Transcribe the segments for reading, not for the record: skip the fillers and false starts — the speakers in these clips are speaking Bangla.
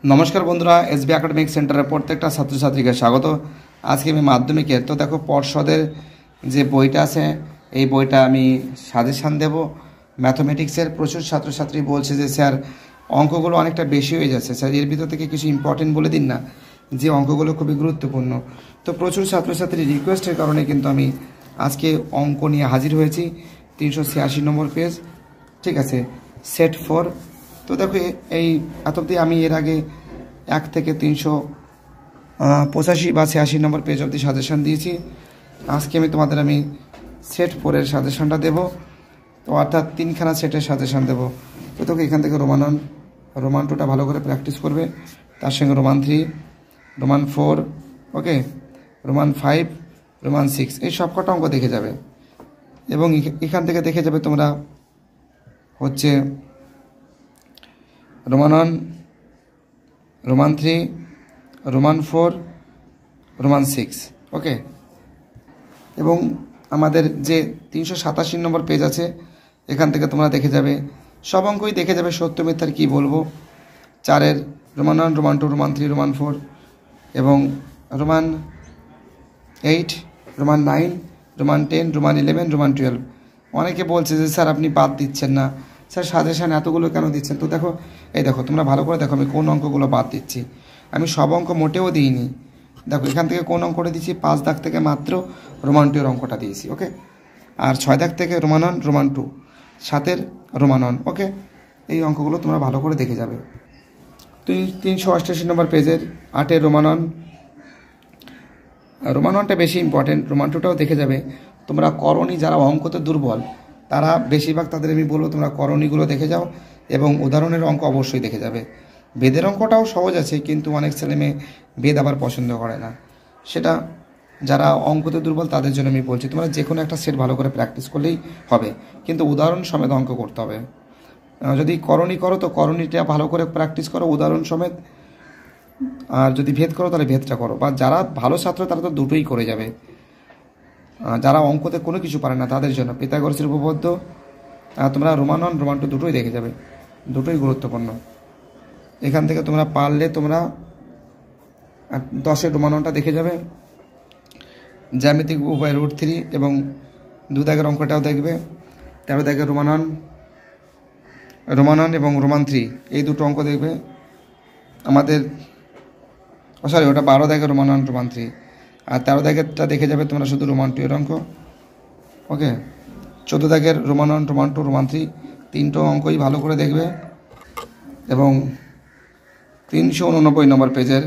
নমস্কার বন্ধুরা, এসবি একাডেমিক সেন্টারের প্রত্যেকটা ছাত্রছাত্রীকে স্বাগত। আজকে আমি মাধ্যমিকের তো দেখো পর্ষদের যে বইটা আছে এই বইটা আমি সাজেশান দেব ম্যাথমেটিক্সের। প্রচুর ছাত্রছাত্রী বলছে যে স্যার অঙ্কগুলো অনেকটা বেশি হয়ে যাচ্ছে, স্যার এর ভিতর থেকে কিছু ইম্পর্টেন্ট বলে দিন না, যে অঙ্কগুলো খুবই গুরুত্বপূর্ণ। তো প্রচুর ছাত্রছাত্রীর রিকোয়েস্টের কারণে কিন্তু আমি আজকে অঙ্ক নিয়ে হাজির হয়েছি। 386 নম্বর পেজ, ঠিক আছে, সেট 4। তো দেখো এই এত অবধি আমি এর আগে 1 থেকে 385 বা 86 নম্বর পেজ অবধি সাজেশান দিয়েছি। আজকে আমি সেট 4-এর সাজেশানটা দেবো, তো অর্থাৎ 3খানা সেটের সাজেশান দেবো। তো তোকে এখান থেকে রোমান 2টা ভালো করে প্র্যাকটিস করবে, তার সঙ্গে রোমান 3, রোমান 4, ওকে, রোমান 5, রোমান 6, এই সব কটা অঙ্ক দেখে যাবে। এবং এখান থেকে দেখে যাবে তোমরা হচ্ছে রোমান 1, রোমান 3, রোমান 4, রোমান 6, ওকে। এবং আমাদের যে 387 নম্বর পেজ আছে এখান থেকে তোমরা দেখে যাবে সব অঙ্কই দেখে যাবে সত্য মিথ্যার কী বলবো। 4-এর রোমান 1, রোমান 2, রোমান 3, রোমান 4 এবং Roman 8, Roman 9, Roman 10, Roman 11, Roman 12। অনেকে বলছে যে স্যার আপনি বাদ দিচ্ছেন না, স্যার সাজেশান এতগুলো কেন দিচ্ছেন? তো দেখো, এই দেখো তোমরা ভালো করে দেখো আমি কোন অঙ্কগুলো বাদ দিচ্ছি। আমি সব অঙ্ক মোটেও দিইনি। দেখো এখান থেকে কোন অঙ্কটা দিচ্ছি, 5 দাগ থেকে মাত্র রোমান 2-এর অঙ্কটা দিয়েছি, ওকে। আর 6 দাগ থেকে রোমান 1, রোমান 2, 7-এর রোমান 1, ওকে। এই অঙ্কগুলো তোমরা ভালো করে দেখে যাবে। 388 নম্বর পেজের 8-এর রোমান 1, রোমান 1টা বেশি ইম্পর্টেন্ট, রোমান 2টাও দেখে যাবে। তোমরা করণী যারা অঙ্কতে দুর্বল তারা বেশিরভাগ তাদের আমি বলবো তোমরা করণীগুলো দেখে যাও এবং উদাহরণের অঙ্ক অবশ্যই দেখে যাবে। বেদের অঙ্কটাও সহজ আছে, কিন্তু অনেক ছেলেমেয়ে বেদ আবার পছন্দ করে না, সেটা যারা অঙ্কতে দুর্বল তাদের জন্য আমি বলছি তোমরা যে কোনো একটা সেট ভালো করে প্র্যাকটিস করলেই হবে, কিন্তু উদাহরণ সমেত অঙ্ক করতে হবে। যদি করণী করো তো করণীটা ভালো করে প্র্যাকটিস করো উদাহরণ সমেত, আর যদি ভেদ করো তাহলে ভেদটা করো। বা যারা ভালো ছাত্র তারা তো দুটোই করে যাবে। যারা অঙ্কতে কোনো কিছু পারে না তাদের জন্য পিথাগোরাসের উপপাদ্য, তোমরা রোমান 1, রোমান 2 দুটোই দেখে যাবে, দুটোই গুরুত্বপূর্ণ। এখান থেকে তোমরা পারলে তোমরা 10-এর রোমান 1টা দেখে যাবে, জ্যামিতিক উপায় √3 এবং 2 দাগের অঙ্কটাও দেখবে। 13 দাগের রোমান 1 এবং রোমান 3 এই দুটো অঙ্ক দেখবে। আমাদের সরি ওটা 12 দাগের রোমান 1, রোমান 3, আর 13 দাগেরটা দেখে যাবে তোমরা শুধু রোমান 2-এর অঙ্ক, ওকে। 14 দাগের রোমান 1, রোমান 2, রোমান 3 তিনটো অঙ্কই ভালো করে দেখবে। এবং 389 নম্বর পেজের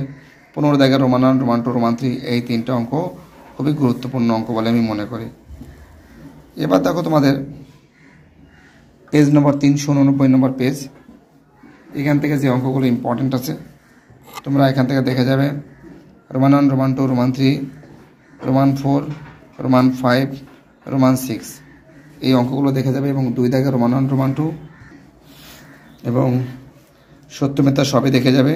15 দাগের রোমান 1, রোমান 2, রোমান 3 এই তিনটে অঙ্ক খুবই গুরুত্বপূর্ণ অঙ্ক বলে আমি মনে করি। এবার দেখো তোমাদের পেজ নম্বর 389 নম্বর পেজ, এখান থেকে যে অঙ্কগুলো ইম্পর্টেন্ট আছে তোমরা এখান থেকে দেখে যাবে। Roman 1, Roman 2, Roman 3, Roman 4, Roman 5, Roman 6 এই অঙ্কগুলো দেখে যাবে। এবং 2 দাগে রোমান 1, রোমান 2 এবং সত্য মিথ্যা সবই দেখে যাবে।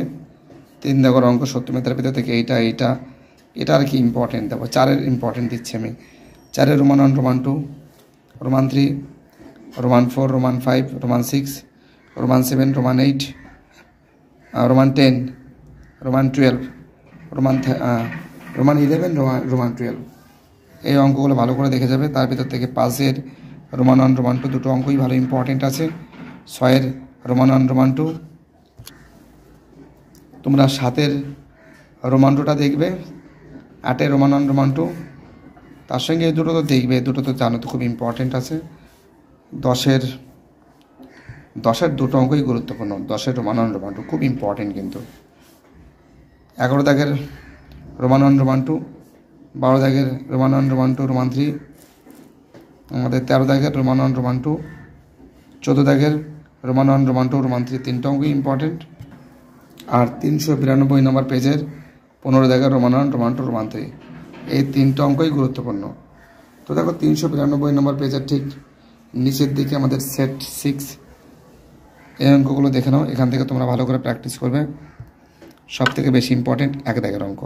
3 দাগের অঙ্ক সত্য মিথ্যার ভিতর থেকে এটা আর কি ইম্পর্টেন্ট দেবো। 4-এর ইম্পর্টেন্ট দিচ্ছি আমি। 4-এর Roman 1, Roman 2, Roman 3, Roman 4, Roman 5, Roman 6, Roman 7, Roman 8, Roman 10, Roman 12, Roman 11, Roman 12 এই অঙ্কগুলো ভালো করে দেখে যাবে। তার ভিতর থেকে 5-এর রোমান 1, রোমান 2 দুটো অঙ্কই ভালো ইম্পর্টেন্ট আছে। 6-এর রোমান 1, রোমান 2 তোমরা 7-এর রোমান 2টা দেখবে। 8-এর রোমান 1, রোমান 2 তার সঙ্গে এই দুটো তো দেখবে, দুটো তো জানো তো খুব ইম্পর্টেন্ট আছে। 10-এর দুটো অঙ্কই গুরুত্বপূর্ণ। 10-এর রোমান 1, রোমান 2 খুব ইম্পর্টেন্ট কিন্তু। 11 দাগের রোমান 1, রোমান 2, 12 দাগের রোমান 1, রোমান 2, রোমান 3, আমাদের 13 দাগের রোমান 1, রোমান 2, 14 দাগের রোমান 1, রোমান 2, রোমান 3 তিনটা অঙ্কই ইম্পর্টেন্ট। আর 392 নম্বর পেজের 15 দাগের রোমান 1, রোমান 2, রোমান 3 এই তিনটা অঙ্কই গুরুত্বপূর্ণ। তো দেখো 392 নম্বর পেজের ঠিক নিচের দিকে আমাদের সেট 6 এই অঙ্কগুলো দেখে নাও। এখান থেকে তোমরা ভালো করে প্র্যাকটিস করবে। সব থেকে বেশি ইম্পর্টেন্ট 1 দাগের অঙ্ক।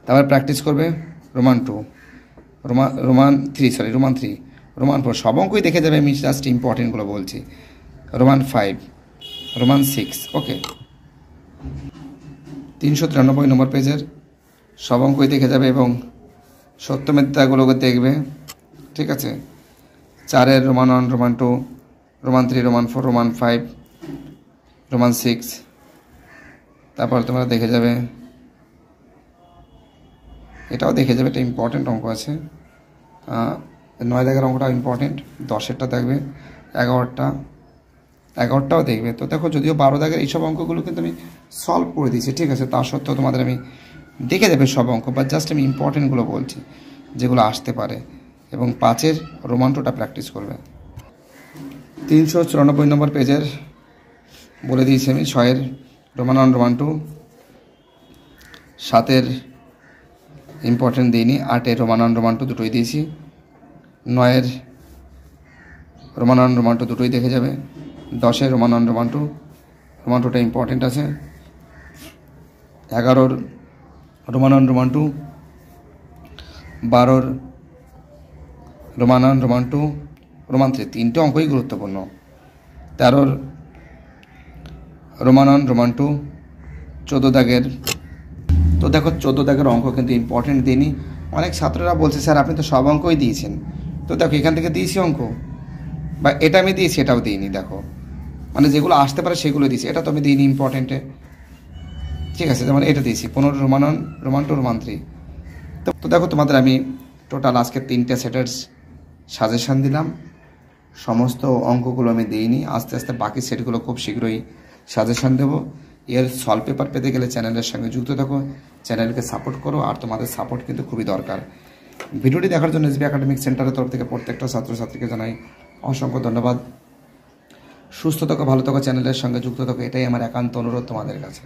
তারপর প্র্যাকটিস করবে রোমান 2, রোমান 3, রোমান 4 সব অঙ্কই দেখে যাবে। আমি জাস্ট ইম্পর্টেন্টগুলো বলছি। রোমান 5, রোমান 6, ওকে। 393 নম্বর পেজের সব অঙ্কই দেখে যাবে এবং সত্য মিথ্যাগুলোকে দেখবে, ঠিক আছে। 4-এর Roman 1, Roman 2, Roman 3, Roman 4, Roman 5, Roman 6, তারপর তোমরা দেখে যাবে, এটাও দেখে যাবে, এটা ইম্পর্টেন্ট অঙ্ক আছে। 9 দাগের অঙ্কটাও ইম্পর্টেন্ট, 10-এরটা দেখবে, 11টাও দেখবে। তো দেখো, যদিও 12 দাগের এইসব অঙ্কগুলো কিন্তু আমি সলভ করে দিয়েছি, ঠিক আছে, তা সত্ত্বেও তোমাদের আমি দেখে যাবে সব অঙ্ক, বা জাস্ট আমি ইম্পর্টেন্টগুলো বলছি যেগুলো আসতে পারে। এবং 5-এর রোমান 2টা প্র্যাকটিস করবে। 394 নম্বর পেজের বলে দিয়েছি আমি 6-এর রোমান 1, রোমান 2, 7-এর ইম্পর্টেন্ট দিইনি, 8-এর রোমান 1, রোমান 2 দুটোই দিয়েছি, 9-এর রোমান 1, রোমান 2 দুটোই দেখে যাবে, 10-এর রোমান 1, রোমান 2, রোমান 2টা ইম্পর্টেন্ট আছে, 11-ওর রোমান 1, রোমান 2, 12-ওর রোমান 1, রোমান 2, রোমান 3, 3টে অঙ্কই গুরুত্বপূর্ণ, 13-ওর রোমান 1, রোমান 2, 14 দাগের। তো দেখো, 14 দাগের অঙ্ক কিন্তু ইম্পর্টেন্ট দিইনি। অনেক ছাত্ররা বলছে, স্যার আপনি তো সব অঙ্কই দিয়েছেন। তো দেখো, এখান থেকে দিয়েছি অঙ্ক, বা এটা আমি দিয়েছি, এটাও দিইনি। দেখো, মানে যেগুলো আসতে পারে সেগুলো দিয়েছি, এটা তো আমি দিইনি ইম্পর্টেন্টে, ঠিক আছে। যেমন এটা দিয়েছি 15 রোমান 1, রোমান 2, রোমান 3। তো দেখো, তোমাদের আমি টোটাল আজকে 3টে সেটের সাজেশান দিলাম, সমস্ত অঙ্কগুলো আমি দিইনি। আস্তে আস্তে বাকি সেটগুলো খুব শীঘ্রই সাজেশান দেবো। এর সলভ পেপার পেতে গেলে চ্যানেলের সঙ্গে যুক্ত থাকো, চ্যানেলকে সাপোর্ট করো, আর তোমাদের সাপোর্ট কিন্তু খুবই দরকার। ভিডিওটি দেখার জন্য এসবি একাডেমিক সেন্টারের তরফ থেকে প্রত্যেকটা ছাত্রছাত্রীকে জানাই অসংখ্য ধন্যবাদ। সুস্থ থাকো, ভালো থাকো, চ্যানেলের সঙ্গে যুক্ত থাকো, এটাই আমার একান্ত অনুরোধ তোমাদের কাছে।